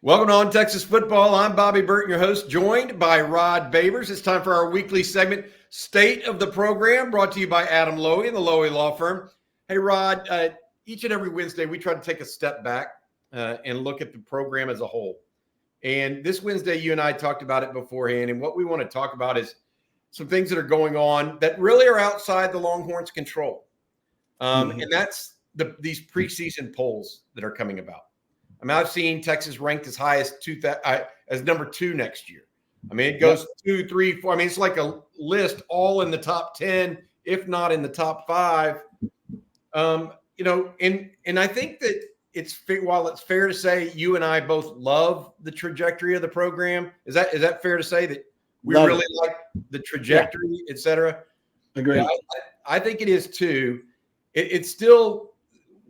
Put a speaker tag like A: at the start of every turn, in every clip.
A: Welcome on Texas Football. I'm Bobby Burton, your host, joined by Rod Babers. It's time for our weekly segment, State of the Program, brought to you by Adam Lowy and the Lowy Law Firm. Hey, Rod, each and every Wednesday, we try to take a step back and look at the program as a whole. And this Wednesday, you and I talked about it beforehand. And what we want to talk about is some things that are going on that really are outside the Longhorns' control. And that's these preseason polls that are coming about. I mean, I've seen Texas ranked as high as number 2 next year. I mean, it goes 2, 3, 4. I mean, it's like a list all in the top 10, if not in the top 5. And I think that while it's fair to say you and I both love the trajectory of the program, is that fair to say that we really like the trajectory, et cetera?
B: Agree.
A: Yeah, I think it is too. It's still,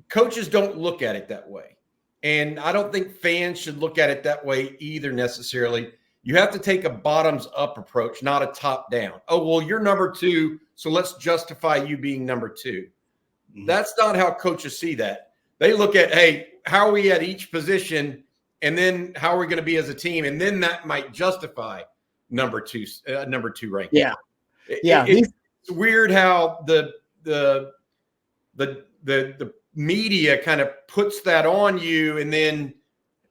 A: coaches don't look at it that way. And I don't think fans should look at it that way either necessarily. You have to take a bottoms-up approach, not a top-down. Oh, well, you're number 2, so let's justify you being number 2. That's not how coaches see that. They look at, hey, how are we at each position, and then how are we going to be as a team, and then that might justify number 2 ranking.
B: Yeah.
A: It's weird how the media kind of puts that on you, and then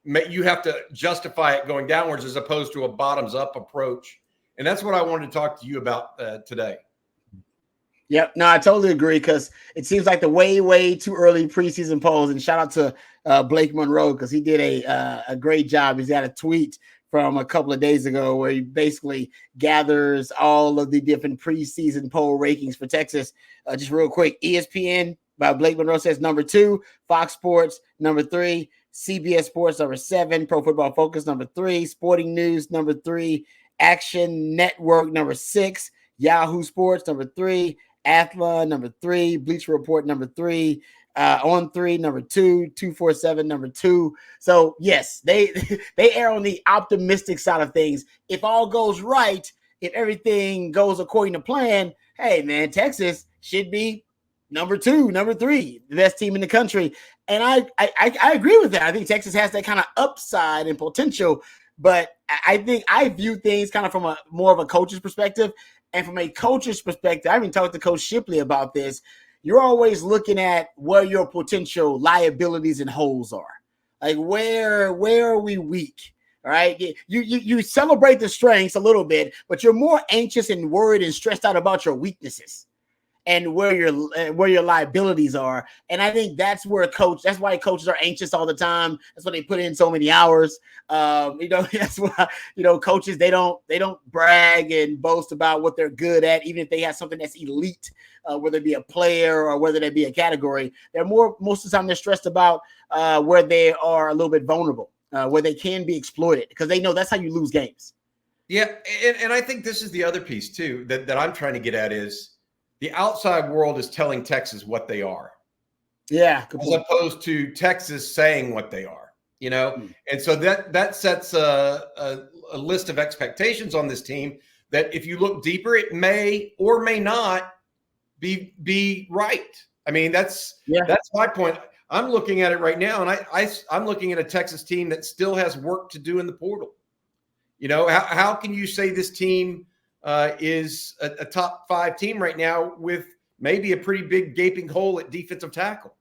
A: you have to justify it going downwards as opposed to a bottoms up approach. And that's what I wanted to talk to you about today.
B: Yep. No, I totally agree, because it seems like the way too early preseason polls. And shout out to Blake Monroe, because he did a great job. He's got a tweet from a couple of days ago where he basically gathers all of the different preseason poll rankings for Texas. Just real quick, ESPN by Blake Monroe says number 2, Fox Sports number 3, CBS Sports number 7, Pro Football Focus number 3, Sporting News number 3, Action Network number 6, Yahoo Sports number 3, Athlon number 3, Bleacher Report number 3, On 3 number 2, 247 number 2. So yes, they err on the optimistic side of things. If all goes right, if everything goes according to plan, hey man, Texas should be number 2, number 3, the best team in the country. And I agree with that. I think Texas has that kind of upside and potential, but I think I view things kind of from more of a coach's perspective. And from a coach's perspective, I even talked to Coach Shipley about this. You're always looking at where your potential liabilities and holes are. Like where are we weak? All right. You celebrate the strengths a little bit, but you're more anxious and worried and stressed out about your weaknesses and where your liabilities are. And I think that's why coaches are anxious all the time. That's why they put in so many hours. That's why, coaches, they don't brag and boast about what they're good at, even if they have something that's elite, whether it be a player or whether it be a category. Most of the time they're stressed about where they are a little bit vulnerable, where they can be exploited, because they know that's how you lose games.
A: Yeah. And I think this is the other piece too, that I'm trying to get at is, the outside world is telling Texas what they are.
B: Yeah.
A: As opposed to Texas saying what they are, And so that sets a list of expectations on this team that if you look deeper, it may or may not be right. I mean, that's my point. I'm looking at it right now, and I'm looking at a Texas team that still has work to do in the portal. How can you say this team is a top 5 team right now with maybe a pretty big gaping hole at defensive tackle?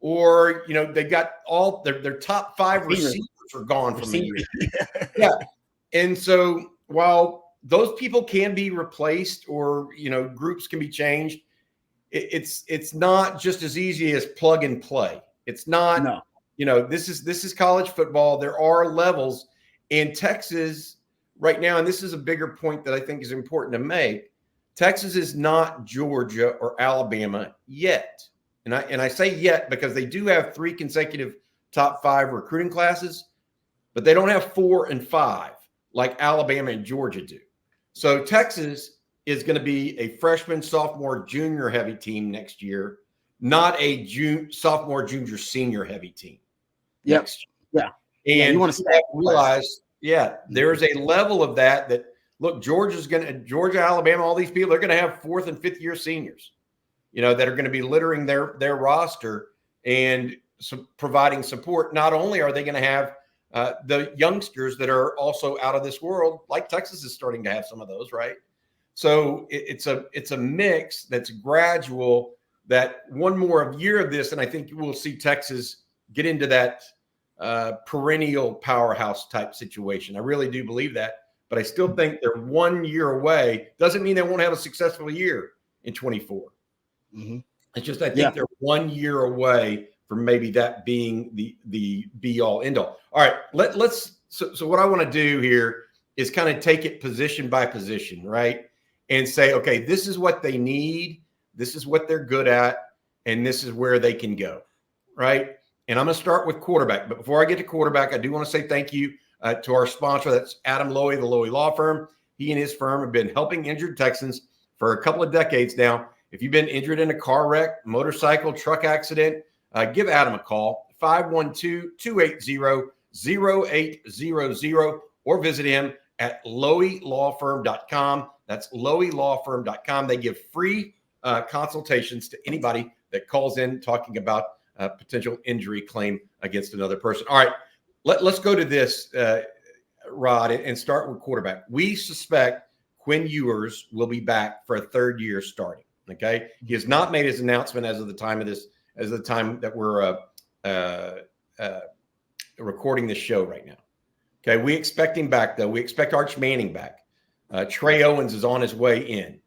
A: Or, they got all their top 5 receivers are gone from the year. Yeah. And so while those people can be replaced or, groups can be changed, it's not just as easy as plug and play. It's not, this is college football. There are levels, and Texas right now, and this is a bigger point that I think is important to make, Texas is not Georgia or Alabama yet. And I say yet because they do have 3 consecutive top 5 recruiting classes, but they don't have 4 and 5 like Alabama and Georgia do. So Texas is going to be a freshman, sophomore, junior heavy team next year, not a sophomore, junior, senior heavy team.
B: Yep.
A: Yeah. And
B: you want to
A: realize, there's a level of that look, Georgia, Alabama, all these people, they're going to have 4th and 5th year seniors, that are going to be littering their roster and providing support. Not only are they going to have the youngsters that are also out of this world, like Texas is starting to have some of those, right? So it's a mix that's gradual, that one more year of this, and I think we'll see Texas get into that perennial powerhouse type situation. I really do believe that, but I still think they're 1 year away. Doesn't mean they won't have a successful year in 24.
B: Mm-hmm.
A: It's just I think they're 1 year away from maybe that being the be all end all. All right, let's. So what I want to do here is kind of take it position by position, right, and say, okay, this is what they need, this is what they're good at, and this is where they can go, right? And I'm going to start with quarterback. But before I get to quarterback, I do want to say thank you to our sponsor. That's Adam Lowy, the Lowy Law Firm. He and his firm have been helping injured Texans for a couple of decades now. If you've been injured in a car wreck, motorcycle, truck accident, give Adam a call, 512-280-0800, or visit him at loweylawfirm.com. That's loweylawfirm.com. They give free consultations to anybody that calls in talking about a potential injury claim against another person. All right, let's go to this, Rod, and start with quarterback. We suspect Quinn Ewers will be back for a third year starting. Okay, he has not made his announcement as of the time of this, as of the time that we're recording this show right now. Okay, we expect him back, though. We expect Arch Manning back. Trey Owens is on his way in.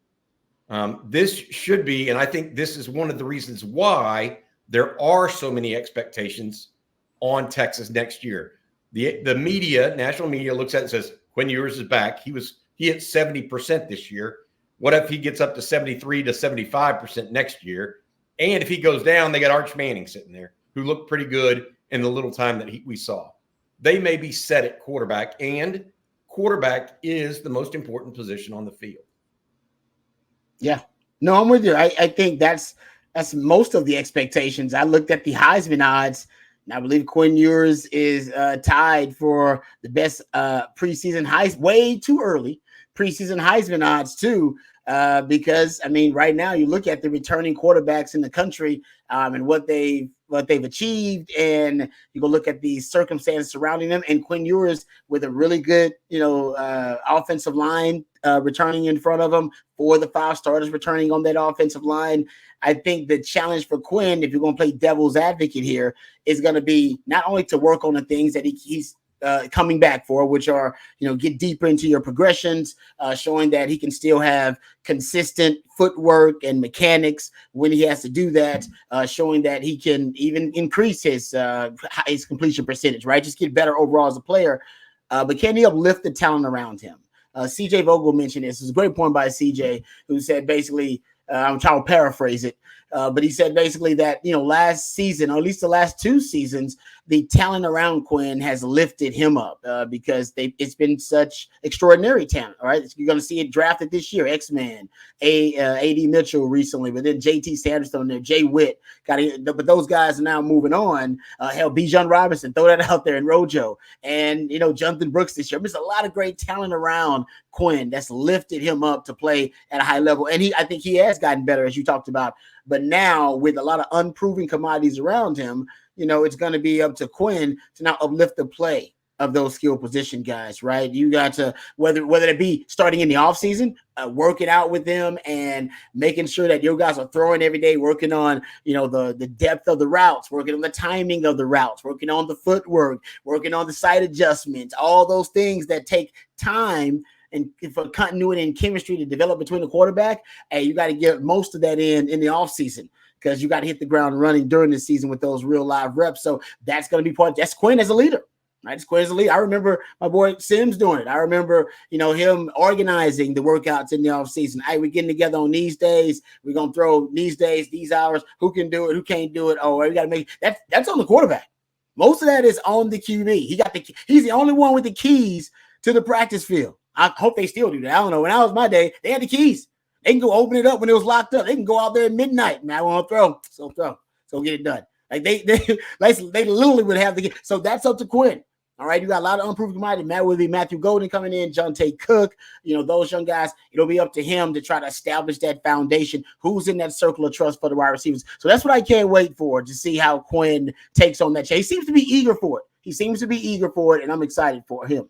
A: This should be, and I think this is one of the reasons why there are so many expectations on Texas next year. The media, national media, looks at it and says, Quinn Ewers is back. He hit 70% this year. What if he gets up to 73 to 75% next year? And if he goes down, they got Arch Manning sitting there, who looked pretty good in the little time that we saw. They may be set at quarterback, and quarterback is the most important position on the field.
B: Yeah. No, I'm with you. I think that's most of the expectations. I looked at the Heisman odds, and I believe Quinn Ewers is tied for the best preseason Heisman, way too early preseason Heisman odds too, because I mean, right now you look at the returning quarterbacks in the country and what they've achieved, and you go look at the circumstances surrounding them, and Quinn Ewers with a really good, offensive line returning in front of him, 4 of the 5 starters returning on that offensive line. I think the challenge for Quinn, if you're going to play devil's advocate here, is going to be not only to work on the things that he's coming back for, which are, get deeper into your progressions, showing that he can still have consistent footwork and mechanics when he has to do that, showing that he can even increase his completion percentage, right? Just get better overall as a player. But can he uplift the talent around him? CJ Vogel mentioned this. It's a great point by CJ, who said basically, I'm trying to paraphrase it, but he said basically that, last season, or at least the last 2 seasons, the talent around Quinn has lifted him up because it's been such extraordinary talent. All right, you're going to see it drafted this year. X-Man, A.D. Mitchell recently, but then J.T. Sanderson on there, Jay Witt. But those guys are now moving on. Hell, Bijan Robinson, throw that out there, and Rojo, and Jonathan Brooks this year. There's a lot of great talent around Quinn that's lifted him up to play at a high level, and I think he has gotten better, as you talked about. But now with a lot of unproven commodities around him, it's going to be up to Quinn to now uplift the play of those skill position guys, right? You got to, whether it be starting in the offseason, working out with them and making sure that your guys are throwing every day, working on, the depth of the routes, working on the timing of the routes, working on the footwork, working on the sight adjustments, all those things that take time and for continuity and chemistry to develop between the quarterback. Hey, you got to get most of that in the offseason, because you got to hit the ground running during the season with those real live reps. So that's going to be that's Quinn as a leader. Right? It's Quinn as a leader. I remember my boy Sims doing it. I remember, him organizing the workouts in the offseason. Hey, we're getting together on these days. We're going to throw these days, these hours. Who can do it? Who can't do it? Oh, we got to make that's on the quarterback. Most of that is on the QB. He's the only one with the keys to the practice field. I hope they still do that. I don't know. When I was my day, they had the keys. They can go open it up when it was locked up. They can go out there at midnight. Man, I want to throw. So get it done. Like they literally would have the key. So that's up to Quinn. All right, you got a lot of unproven commodity. Matthew Golden coming in, Jonte Cook, those young guys. It'll be up to him to try to establish that foundation. Who's in that circle of trust for the wide receivers? So that's what I can't wait for, to see how Quinn takes on that. He seems to be eager for it. he seems to be eager for it, and I'm excited for him.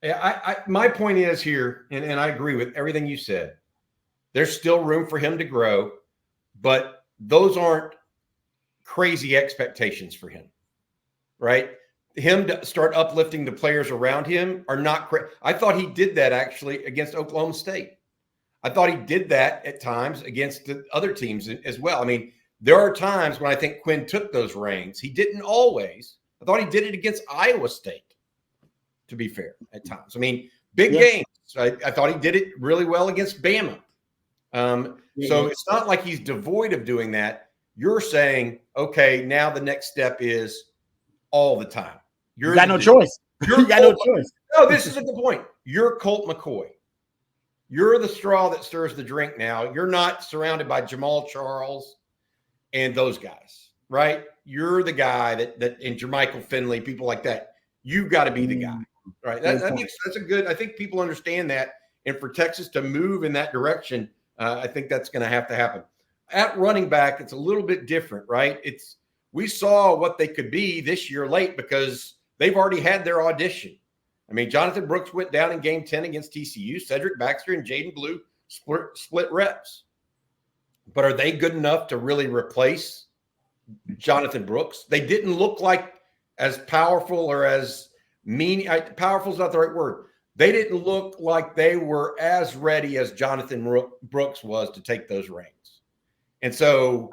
A: Yeah, my point is here, and I agree with everything you said. There's still room for him to grow, but those aren't crazy expectations for him, right? Him to start uplifting the players around him are not crazy. I thought he did that actually against Oklahoma State. I thought he did that at times against the other teams as well. I mean, there are times when I think Quinn took those reins. He didn't always. I thought he did it against Iowa State, to be fair, at times. I mean, big games. I thought he did it really well against Bama. So it's not like he's devoid of doing that. You're saying, okay, now the next step is all the time.
B: You got no choice. You got no choice.
A: No, this isn't the point. You're Colt McCoy. You're the straw that stirs the drink now. You're not surrounded by Jamal Charles and those guys, right? You're the guy that and Jermichael Finley, people like that. You got to be the guy, right? That's a good. I think people understand that, and for Texas to move in that direction, I think that's going to have to happen. At running back, it's a little bit different, right? We saw what they could be this year late because they've already had their audition. I mean, Jonathan Brooks went down in game 10 against TCU. Cedric Baxter and Jaden Blue split reps. But are they good enough to really replace Jonathan Brooks? They didn't look like as powerful or as mean. Powerful is not the right word. They didn't look like they were as ready as Jonathan Brooks was to take those reins. And so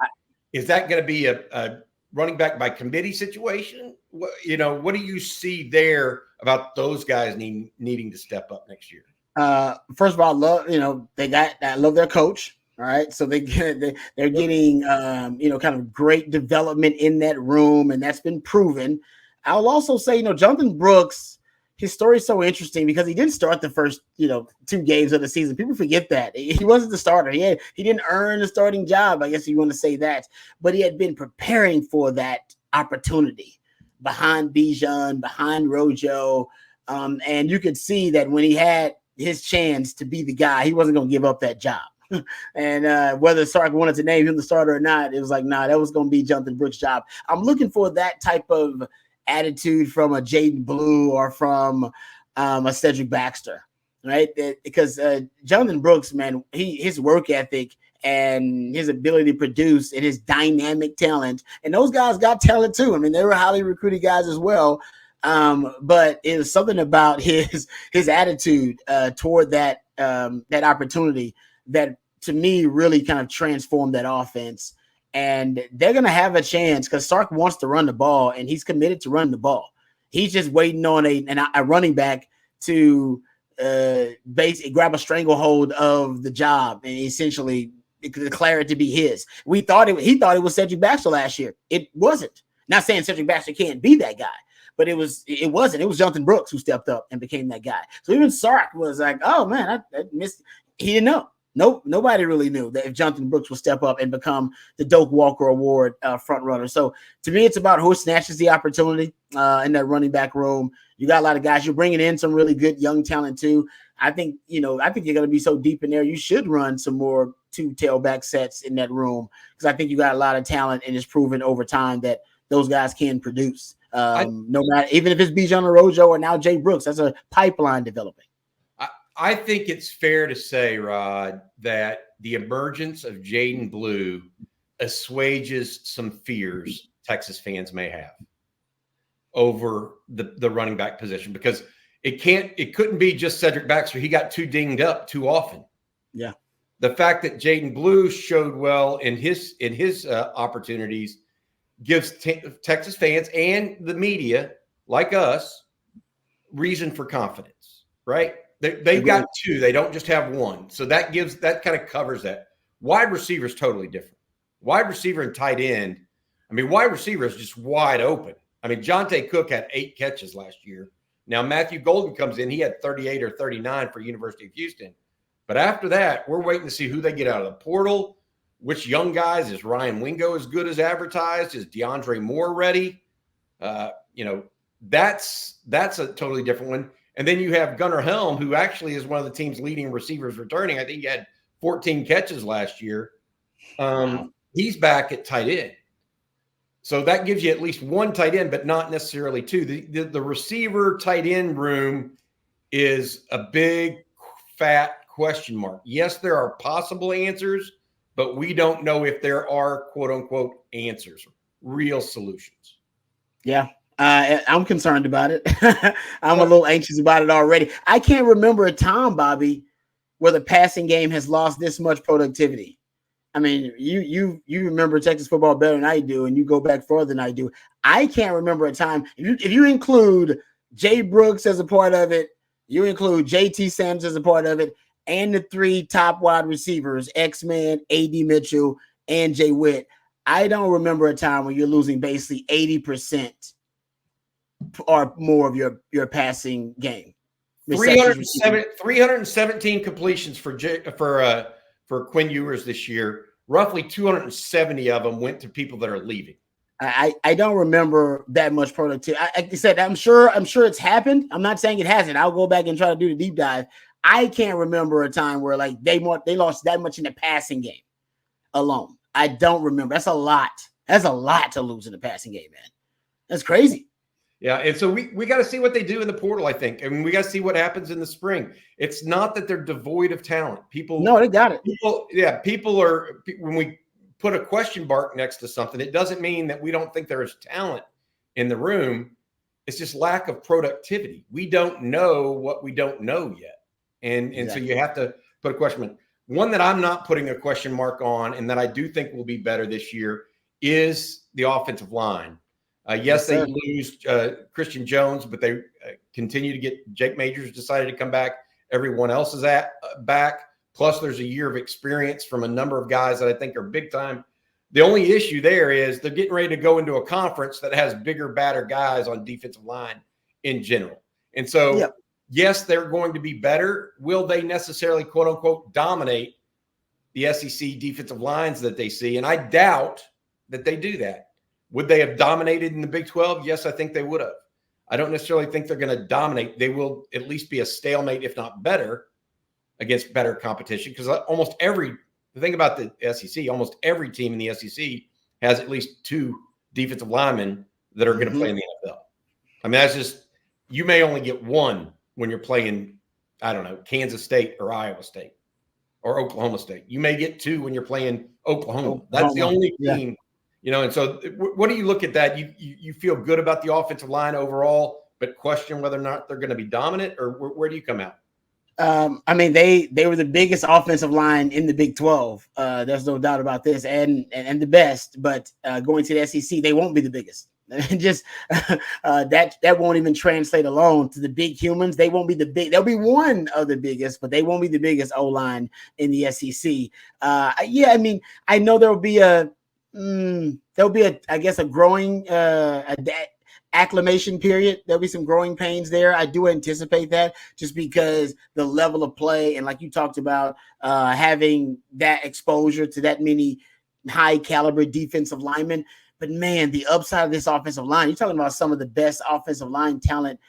A: is that going to be a running back by committee situation? What do you see there about those guys needing to step up next year?
B: First of all, I love their coach. All right. So they're getting, kind of great development in that room, and that's been proven. I'll also say, Jonathan Brooks, his story is so interesting because he didn't start the first, 2 games of the season. People forget that he wasn't the starter. He didn't earn a starting job. I guess you want to say that, but he had been preparing for that opportunity behind Bijan, behind Rojo. And you could see that when he had his chance to be the guy, he wasn't going to give up that job. And whether Sark wanted to name him the starter or not, it was like, that was going to be Jonathan Brooks' job. I'm looking for that type of attitude from a Jaden Blue or from a Cedric Baxter, right? Because Jonathan Brooks, man, his work ethic and his ability to produce and his dynamic talent, and those guys got talent too. I mean, they were highly recruited guys as well. But it was something about his attitude toward that opportunity that to me really kind of transformed that offense. And they're going to have a chance because Sark wants to run the ball, and he's committed to run the ball. He's just waiting on a running back to basically grab a stranglehold of the job and essentially declare it to be his. He thought it was Cedric Baxter last year. It wasn't. Not saying Cedric Baxter can't be that guy, but it wasn't. It was Jonathan Brooks who stepped up and became that guy. So even Sark was like, oh man, I missed. He didn't know. Nobody really knew that if Jonathan Brooks will step up and become the Doak Walker Award front runner. So to me, it's about who snatches the opportunity in that running back room. You got a lot of guys. You're bringing in some really good young talent too. I think you're going to be so deep in there. You should run some more 2 tailback sets in that room because I think you got a lot of talent, and it's proven over time that those guys can produce. No matter, even if it's Bijan or Rojo or now Jay Brooks, that's a pipeline developing.
A: I think it's fair to say, Rod, that the emergence of Jaden Blue assuages some fears Texas fans may have over the running back position because it couldn't be just Cedric Baxter. He got too dinged up too often.
B: Yeah.
A: The fact that Jaden Blue showed well in his opportunities gives Texas fans and the media like us reason for confidence, right? They've got 2. They don't just have 1. So that kind of covers that. Wide receiver is totally different. Wide receiver and tight end. I mean, wide receiver is just wide open. I mean, Jonte Cook had 8 catches last year. Now, Matthew Golden comes in. He had 38 or 39 for University of Houston. But after that, we're waiting to see who they get out of the portal. Which young guys? Is Ryan Wingo as good as advertised? Is DeAndre Moore ready? That's a totally different one. And then you have Gunnar Helm, who actually is one of the team's leading receivers returning. I think he had 14 catches last year. He's back at tight end. So that gives you at least one tight end, but not necessarily two. The receiver tight end room is a big, fat question mark. Yes, there are possible answers, but we don't know if there are quote unquote answers, real solutions.
B: Yeah. I'm concerned about it. I'm a little anxious about it already. I can't remember a time, Bobby, where the passing game has lost this much productivity. I mean, you remember Texas football better than I do, and you go back further than I do. I can't remember a time. If you include Jay Brooks as a part of it, you include JT Sanders as a part of it, and the 3 top wide receivers, X-Man, AD Mitchell, and Jay Witt. I don't remember a time when you're losing basically 80% or more of your passing game.
A: 317 completions for Quinn Ewers this year. Roughly 270 of them went to people that are leaving.
B: I don't remember that much productivity. Like I said, I'm sure it's happened. I'm not saying it hasn't. I'll go back and try to do the deep dive. I can't remember a time where like they lost that much in the passing game alone. I don't remember. That's a lot. That's a lot to lose in the passing game, man. That's crazy.
A: Yeah, and so we got to see what they do in the portal, I think. I mean, we got to see what happens in the spring. It's not that they're devoid of talent.
B: No, they got it.
A: People are, when we put a question mark next to something, it doesn't mean that we don't think there is talent in the room. It's just lack of productivity. We don't know what we don't know yet. And so you have to put a question mark. One that I'm not putting a question mark on and that I do think will be better this year is the offensive line. Yes, they lose Christian Jones, but they continue to get Jake Majors decided to come back. Everyone else is back. Plus, there's a year of experience from a number of guys that I think are big time. The only issue there is they're getting ready to go into a conference that has bigger, badder guys on defensive line in general. And so, yes, they're going to be better. Will they necessarily, quote unquote, dominate the SEC defensive lines that they see? And I doubt that they do that. Would they have dominated in the Big 12? Yes, I think they would have. I don't necessarily think they're going to dominate. They will at least be a stalemate, if not better, against better competition. Because the thing about the SEC, almost every team in the SEC has at least 2 defensive linemen that are going to play in the NFL. I mean, that's just, you may only get one when you're playing, I don't know, Kansas State or Iowa State or Oklahoma State. You may get 2 when you're playing Oklahoma. That's the only team. You know, and so what do you look at that? You feel good about the offensive line overall, but question whether or not they're going to be dominant, or where do you come out?
B: I mean, they were the biggest offensive line in the Big 12. There's no doubt about this, and the best. But going to the SEC, they won't be the biggest. Just that won't even translate alone to the big humans. They won't be the big. They'll be one of the biggest, but they won't be the biggest O-line in the SEC. I mean, I know there'll be a growing acclimation period. There'll be some growing pains there. I do anticipate that, just because the level of play, and like you talked about, having that exposure to that many high caliber defensive linemen. But man, the upside of this offensive line, you're talking about some of the best offensive line talent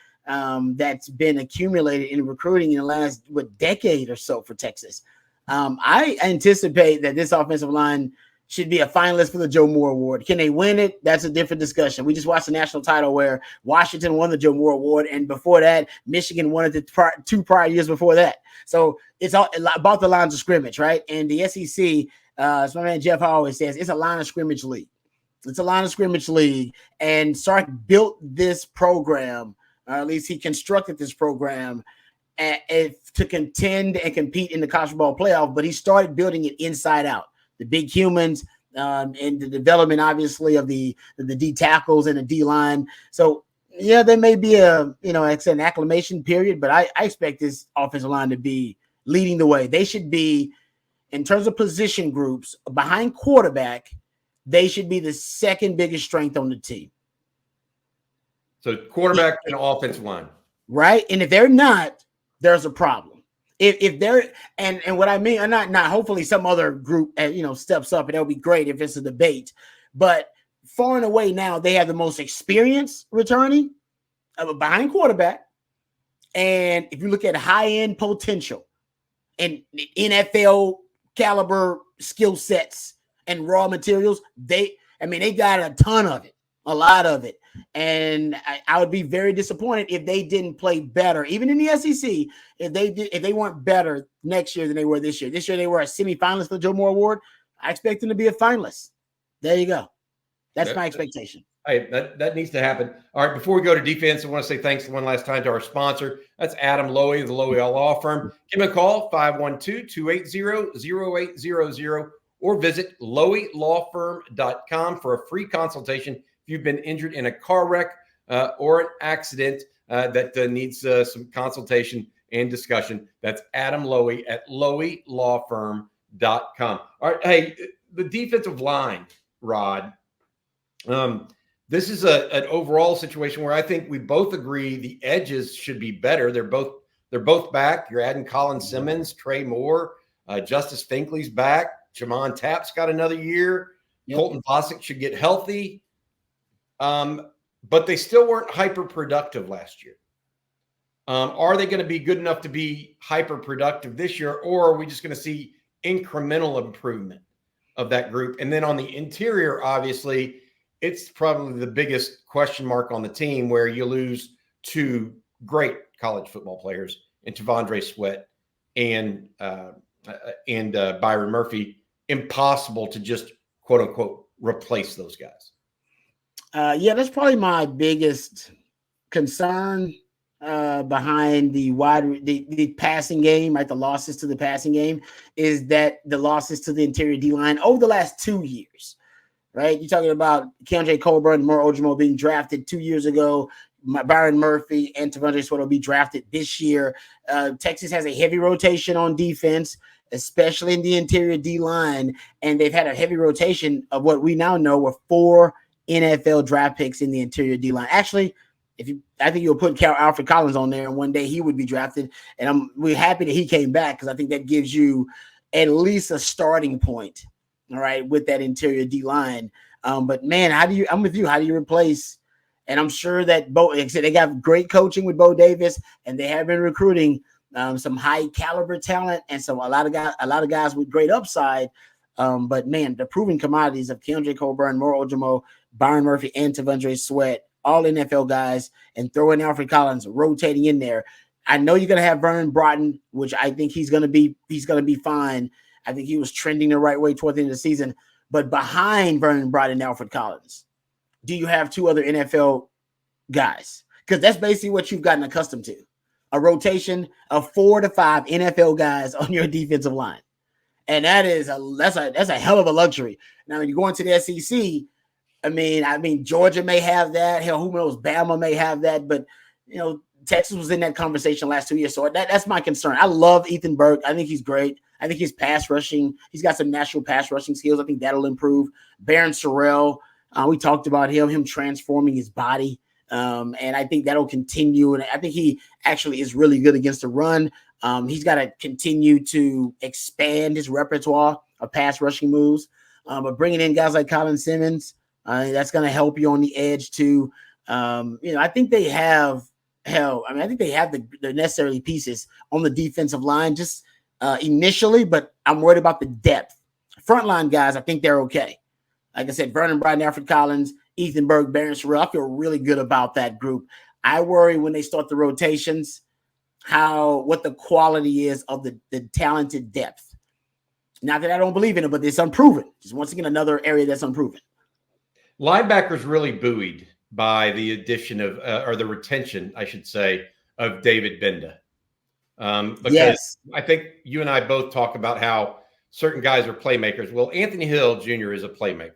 B: that's been accumulated in recruiting in the last decade or so for Texas. I anticipate that this offensive line should be a finalist for the Joe Moore Award. Can they win it? That's a different discussion. We just watched the national title where Washington won the Joe Moore Award, and before that, Michigan won it the 2 prior years before that. So it's all about the lines of scrimmage, right? And the SEC, as my man Jeff always says, it's a line of scrimmage league. It's a line of scrimmage league, and Sark built this program, or at least he constructed this program to contend and compete in the college football playoff, but he started building it inside out. The big humans and the development, obviously, of the D tackles and the D line. So, yeah, there may be an acclimation period, but I expect this offensive line to be leading the way. They should be, in terms of position groups, behind quarterback, they should be the second biggest strength on the team.
A: So quarterback and offensive line.
B: Right? And if they're not, there's a problem. If they're and what I mean, I'm not hopefully some other group steps up, and it'll be great if it's a debate. But far and away now, they have the most experience returning behind quarterback. And if you look at high-end potential and NFL caliber skill sets and raw materials, I mean, they got a ton of it, a lot of it. And I would be very disappointed if they didn't play better, even in the SEC, if they weren't better next year than they were this year. This year they were a semifinalist for the Joe Moore Award. I expect them to be a finalist. There you go. That's my expectation.
A: Hey, that needs to happen. All right, before we go to defense, I want to say thanks one last time to our sponsor. That's Adam Lowy of the Lowy Law Firm. Give him a call, 512-280-0800, or visit loweylawfirm.com for a free consultation if you've been injured in a car wreck or an accident that needs some consultation and discussion. That's Adam Lowy at loweylawfirm.com. All right, hey, the defensive line, Rod. This is an overall situation where I think we both agree the edges should be better. They're both back. You're adding Colin Simmons, Trey Moore, Justice Finkley's back. Jamon Tapp's got another year. Yep. Colton Bosick should get healthy. But they still weren't hyper productive last year. Are they going to be good enough to be hyper productive this year, or are we just going to see incremental improvement of that group? And then on the interior, obviously, it's probably the biggest question mark on the team, where you lose two great college football players in T'Vondre Sweat and Byron Murphy. Impossible to just quote unquote replace those guys.
B: Yeah, that's probably my biggest concern behind the passing game, right? The losses to the passing game is that the losses to the interior D-line over the last 2 years, right? You're talking about Keondre Coburn and Moro Ojomo being drafted 2 years ago. Byron Murphy and T'Vondre Sweat will be drafted this year. Texas has a heavy rotation on defense, especially in the interior D-line, and they've had a heavy rotation of what we now know were 4 NFL draft picks in the interior D-line. Actually, I think you'll put Alfred Collins on there, and one day he would be drafted. And we're happy that he came back, because I think that gives you at least a starting point, all right, with that interior D-line. But man, I'm with you. How do you replace? And I'm sure that they got great coaching with Bo Davis, and they have been recruiting some high caliber talent and a lot of guys with great upside. But man, the proven commodities of Keondre Coburn, Moro Ojomo, Byron Murphy, and T'Vondre Sweat, all NFL guys, and throwing Alfred Collins rotating in there. I know you're going to have Vernon Broughton, which I think he's going to be fine. I think he was trending the right way toward the end of the season. But behind Vernon Broughton and Alfred Collins, do you have 2 other NFL guys? Because that's basically what you've gotten accustomed to. A rotation of 4 to 5 NFL guys on your defensive line. And that's a hell of a luxury. Now, when you go into the SEC, I mean, Georgia may have that. Hell, who knows? Bama may have that. But, Texas was in that conversation last 2 years. So that's my concern. I love Ethan Burke. I think he's great. I think his pass rushing, he's got some natural pass rushing skills. I think that'll improve. Barron Sorrell, we talked about him transforming his body. And I think that'll continue. And I think he actually is really good against the run. He's got to continue to expand his repertoire of pass rushing moves. But bringing in guys like Colin Simmons, that's going to help you on the edge too. I think they have the necessary pieces on the defensive line just initially, but I'm worried about the depth. Frontline guys, I think they're okay. Like I said, Vernon Broughton, Alfred Collins, Ethan Burke, Barron Sorrell, I feel really good about that group. I worry when they start the rotations, what the quality is of the talented depth. Not that I don't believe in it, but it's unproven. Just once again, another area that's unproven.
A: Linebackers really buoyed by the addition of, or the retention, I should say, of David Benda. Because yes. I think you and I both talk about how certain guys are playmakers. Well, Anthony Hill Jr. is a playmaker,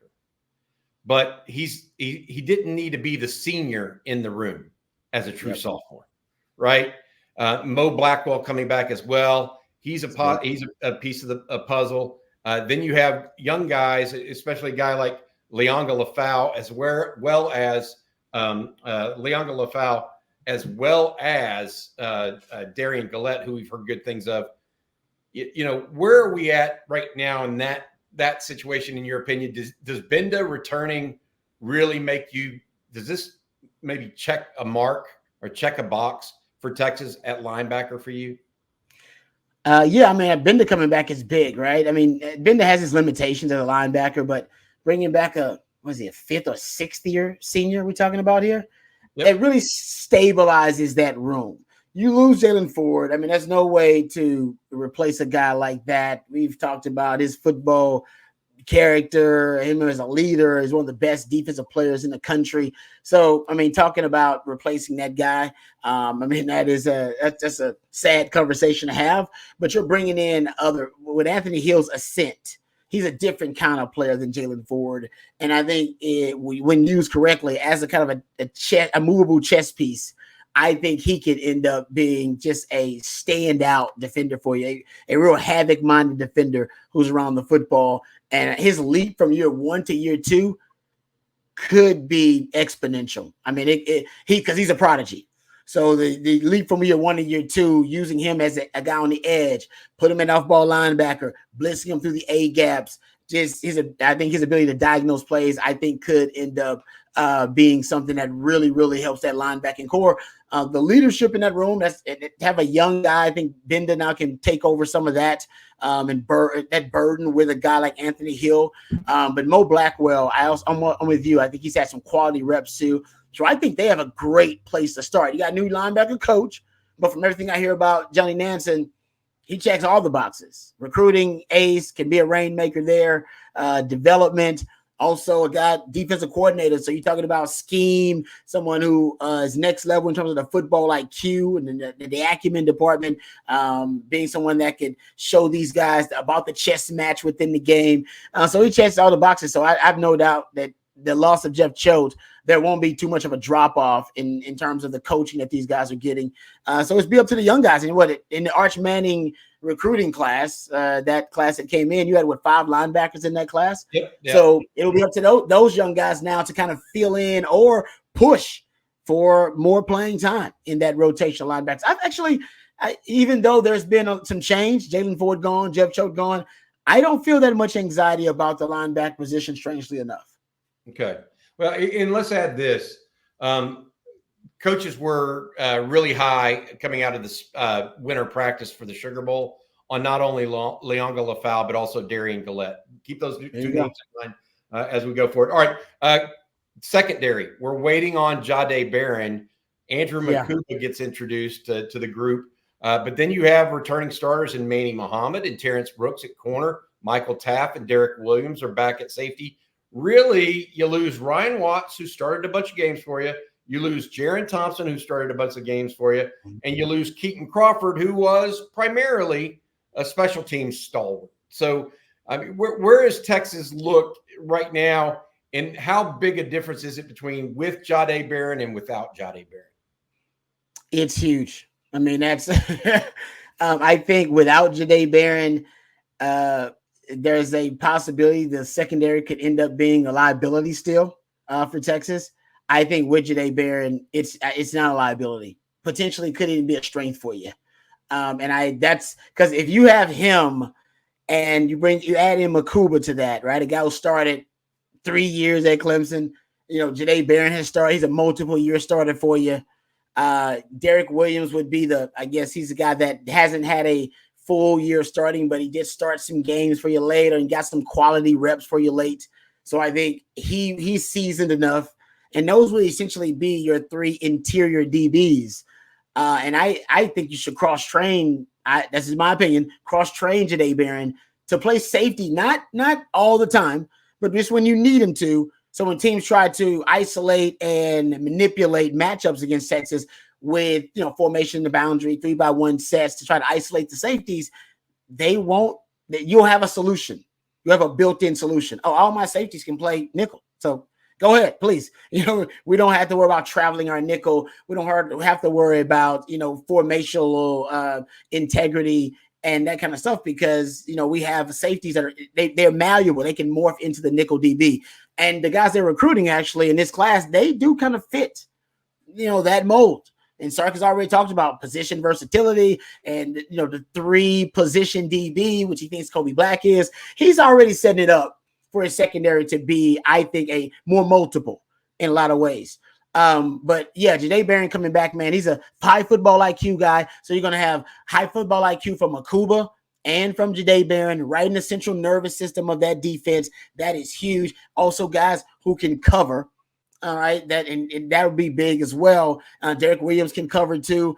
A: but he didn't need to be the senior in the room as a true sophomore, right? Mo Blackwell coming back as well. He's a piece of the puzzle. Then you have young guys, especially a guy like Leonga Lafau, as well as Darian Gillette, who we've heard good things of. Where are we at right now in that situation, in your opinion? Does Benda returning really does this maybe check a mark or check a box for Texas at linebacker for you?
B: Benda coming back is big, right? I mean, Benda has his limitations as a linebacker, but bringing back a was he a 5th or 6th year senior we're talking about here?
A: Yep.
B: It really stabilizes that room. You lose Jalen Ford. I mean, there's no way to replace a guy like that. We've talked about his football character, him as a leader, is one of the best defensive players in the country. So, I mean, talking about replacing that guy, I mean, that's a sad conversation to have, but you're bringing in with Anthony Hill's ascent. He's a different kind of player than Jalen Ford. And I think when used correctly as a kind of a movable chess piece, I think he could end up being just a standout defender for you, a real havoc-minded defender who's around the football. And his leap from year 1 to year 2 could be exponential. I mean, because he's a prodigy. So the leap from year 1 to year 2, using him as a guy on the edge, put him in off-ball linebacker, blitzing him through the A gaps. I think his ability to diagnose plays, I think, could end up being something that really, really helps that linebacking core. The leadership in that room, to have a young guy, I think Benda now can take over some of that and that burden with a guy like Anthony Hill. But Mo Blackwell, I'm with you. I think he's had some quality reps too. So I think they have a great place to start. You got a new linebacker coach, but from everything I hear about Johnny Nansen, he checks all the boxes. Recruiting ace, can be a rainmaker there. Development, also a guy, defensive coordinator. So you're talking about scheme, someone who is next level in terms of the football IQ and the acumen department, being someone that can show these guys about the chess match within the game. So he checks all the boxes. So I have no doubt that the loss of Jeff Choate, there won't be too much of a drop-off in terms of the coaching that these guys are getting. So it's be up to the young guys. And in the Arch Manning recruiting class, that class that came in, you had 5 linebackers in that class.
A: Yep.
B: So it'll be up to those young guys now to kind of fill in or push for more playing time in that rotational linebackers. Even though there's been some change, Jalen Ford gone, Jeff Choate gone, I don't feel that much anxiety about the linebacker position, strangely enough.
A: Okay. Well, and let's add this. Coaches were really high coming out of this winter practice for the Sugar Bowl on not only Leonga Lafau, but also Darian Gillette. Keep those two names in mind as we go forward. All right. Secondary, we're waiting on Jahdae Barron. Andrew Makuba gets introduced to the group. But then you have returning starters in Manny Muhammad and Terrence Brooks at corner. Michael Taft and Derek Williams are back at safety. Really, you lose Ryan Watts, who started a bunch of games for you. You lose Jaron Thompson, who started a bunch of games for you. And you lose Keaton Crawford, who was primarily a special teams stalwart. So, I mean, where is Texas look right now, and how big a difference is it between with Jahdae Barron and without Jahdae Barron?
B: It's huge. I mean, that's I think without Jahdae Barron, there's a possibility the secondary could end up being a liability still for Texas. I think with Jahdae Barron, it's not a liability. Potentially could even be a strength for you. That's because if you have him and you add in Makuba to that, right? A guy who started 3 years at Clemson. Jahdae Barron has started. He's a multiple year starter for you. Derek Williams would be he's a guy that hasn't had a full year starting, but he did start some games for you later and got some quality reps for you late. So I think he's seasoned enough, and those would essentially be your 3 interior DBs. And I think you should cross-train. This is my opinion. Cross-train Jahdae Barron to play safety, not all the time, but just when you need him to. So when teams try to isolate and manipulate matchups against Texas with formation in the boundary, 3-by-1 sets to try to isolate the safeties, you'll have a solution. You have a built-in solution. Oh, all my safeties can play nickel. So go ahead, please. We don't have to worry about traveling our nickel. We don't have to worry about, formational integrity and that kind of stuff, because, we have safeties that they're malleable. They can morph into the nickel DB. And the guys they're recruiting actually in this class, they do kind of fit, that mold. And Sark has already talked about position versatility and, the 3 position DB, which he thinks Kobe Black is. He's already setting it up for his secondary to be, I think, a more multiple in a lot of ways. But yeah, Jahdae Barron coming back, man, he's a high football IQ guy. So you're going to have high football IQ from Makuba and from Jahdae Barron, right in the central nervous system of that defense. That is huge. Also, guys who can cover. All right, that and that would be big as well. Derek Williams can cover too.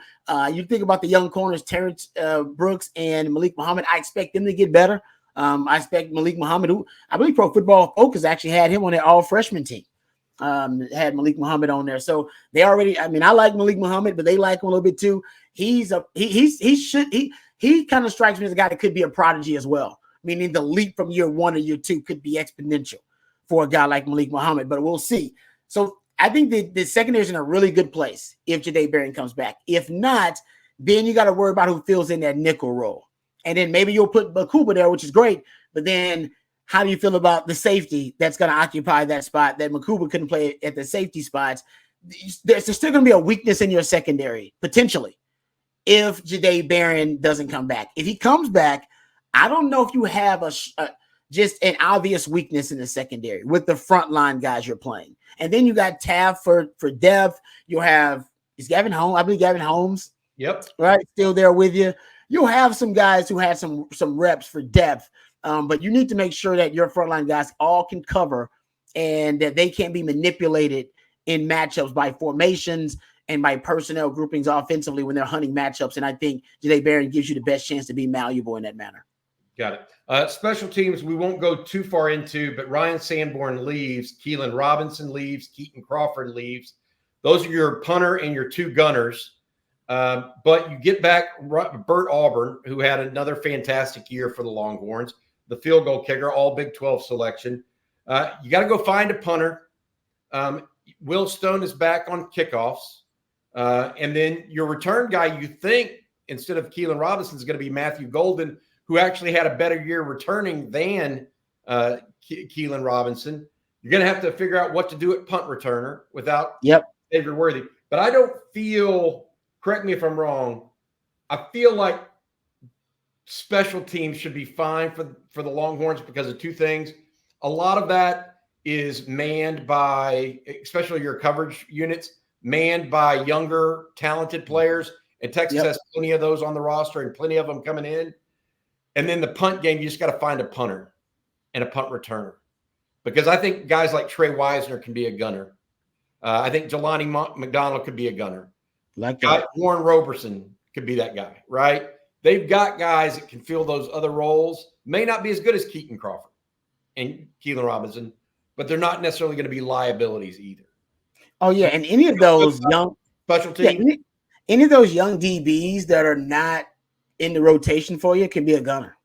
B: You think about the young corners, Terrence Brooks and Malik Muhammad. I expect them to get better. I expect Malik Muhammad, who I believe Pro Football Focus actually had him on their all freshman team. Had Malik Muhammad on there, so they already. I mean, I like Malik Muhammad, but they like him a little bit too. He kind of strikes me as a guy that could be a prodigy as well. Meaning the leap from year 1 to year 2 could be exponential for a guy like Malik Muhammad, but we'll see. So I think the secondary is in a really good place if Jahdae Barron comes back. If not, then you got to worry about who fills in that nickel role. And then maybe you'll put Bakuba there, which is great. But then how do you feel about the safety that's going to occupy that spot that Makuba couldn't play at the safety spots? There's still going to be a weakness in your secondary, potentially, if Jahdae Barron doesn't come back. If he comes back, I don't know if you have just an obvious weakness in the secondary with the frontline guys you're playing. And then you got Tav for depth. You'll have, is Gavin Holmes? I believe Gavin Holmes.
A: Yep.
B: Right. Still there with you. You'll have some guys who had some reps for depth. But you need to make sure that your frontline guys all can cover and that they can't be manipulated in matchups by formations and by personnel groupings offensively when they're hunting matchups. And I think Jahdae Barron gives you the best chance to be malleable in that manner.
A: Got it. Special teams, we won't go too far into, but Ryan Sanborn leaves, Keelan Robinson leaves, Keaton Crawford leaves. Those are your punter and your 2 gunners. But you get back Bert Auburn, who had another fantastic year for the Longhorns, the field goal kicker, all Big 12 selection. You got to go find a punter. Will Stone is back on kickoffs. And then your return guy, you think, instead of Keelan Robinson, is going to be Matthew Golden, who actually had a better year returning than Keelan Robinson. You're going to have to figure out what to do at punt returner without Xavier Worthy. But I don't feel, correct me if I'm wrong, I feel like special teams should be fine for the Longhorns because of 2 things. A lot of that is manned by, especially your coverage units, manned by younger, talented players. And Texas has plenty of those on the roster and plenty of them coming in. And then the punt game, you just got to find a punter and a punt returner. Because I think guys like Trey Wisner can be a gunner. I think Jelani McDonald could be a gunner.
B: Like that.
A: Warren Roberson could be that guy, right? They've got guys that can fill those other roles. May not be as good as Keaton Crawford and Keelan Robinson, but they're not necessarily going to be liabilities either.
B: Oh, yeah. And any of those young
A: special teams,
B: any of those young DBs that are not in the rotation for you can be a gunner.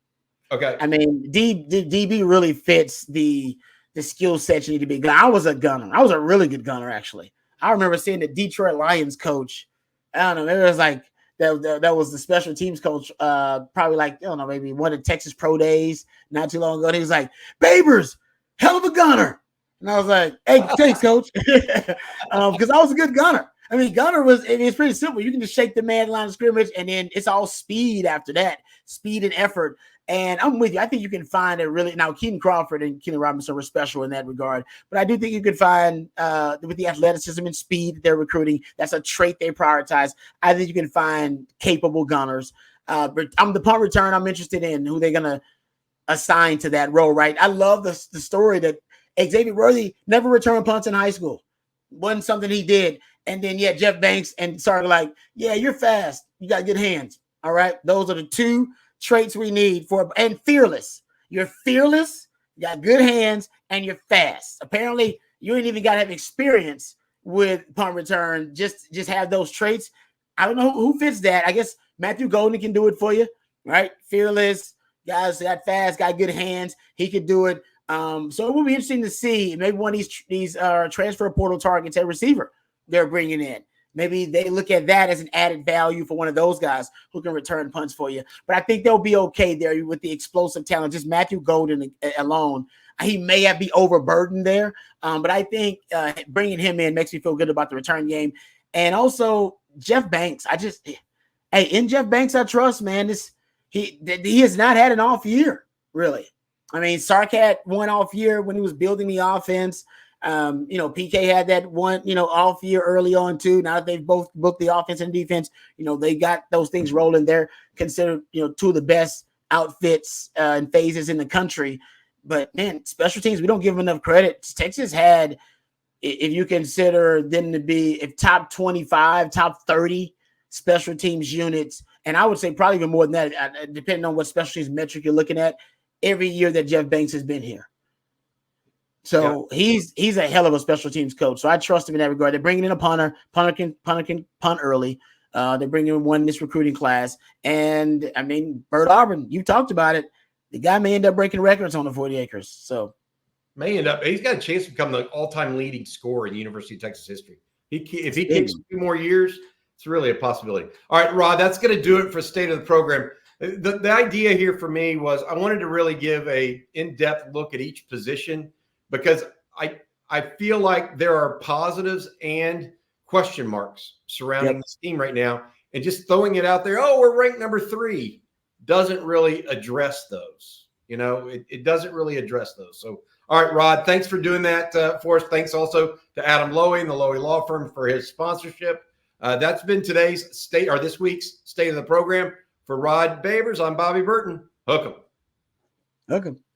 A: Okay.
B: I mean, DB really fits the skill set you need to be a gunner. I was a gunner. I was a really good gunner, actually. I remember seeing the Detroit Lions coach. I don't know. It was like that was the special teams coach, probably like, I don't know, maybe one of the Texas Pro Days not too long ago. And he was like, Babers, hell of a gunner. And I was like, hey, thanks, coach. Because I was a good gunner. I mean, gunner it's pretty simple. You can just shake the man line of scrimmage, and then it's all speed after that, speed and effort. And I'm with you. I think you can find a really, now Keaton Crawford and Keelan Robinson were special in that regard, but I do think you can find with the athleticism and speed that they're recruiting, that's a trait they prioritize. I think you can find capable gunners. But I'm the punt return I'm interested in, who they're going to assign to that role, right? I love the story that Xavier Worthy never returned punts in high school. Wasn't something he did. And then, Jeff Banks and started like, you're fast. You got good hands. All right. Those are the 2 traits we need and fearless. You're fearless, you got good hands, and you're fast. Apparently, you ain't even got to have experience with punt return. Just have those traits. I don't know who fits that. I guess Matthew Golden can do it for you, right? Fearless, guys got fast, got good hands. He could do it. So it will be interesting to see maybe one of these transfer portal targets at receiver they're bringing in. Maybe they look at that as an added value for one of those guys who can return punts for you. But I think they'll be okay there with the explosive talent. Just Matthew Golden alone, he may have be overburdened there. But I think bringing him in makes me feel good about the return game. And also Jeff Banks. In Jeff Banks, I trust, man. He has not had an off year, really. I mean, Sark had one off year when he was building the offense. PK had that one, off year early on too. Now that they've both booked the offense and defense, they got those things rolling. They're considered, 2 of the best outfits and phases in the country. But man, special teams, we don't give them enough credit. Texas had, if you consider them to be top 25, top 30 special teams units, and I would say probably even more than that, depending on what special teams metric you're looking at, every year that Jeff Banks has been here. So he's a hell of a special teams coach. So I trust him in that regard. They're bringing in a punter. Punter can punt early. They're bringing in one in this recruiting class. And, I mean, Bert Auburn, you talked about it. The guy may end up breaking records on the 40 acres. So
A: may end up. He's got a chance to become the all-time leading scorer in the University of Texas history. If he kicks 2 more years, it's really a possibility. All right, Rod, that's going to do it for State of the Program. The idea here for me was I wanted to really give a in-depth look at each position, because I feel like there are positives and question marks surrounding this team right now. And just throwing it out there, oh, we're ranked number 3, doesn't really address those. It doesn't really address those. So, all right, Rod, thanks for doing that for us. Thanks also to Adam Lowy and the Lowy Law Firm for his sponsorship. That's been this week's State of the Program. For Rod Babers, I'm Bobby Burton. Hook 'em.
B: Hook 'em.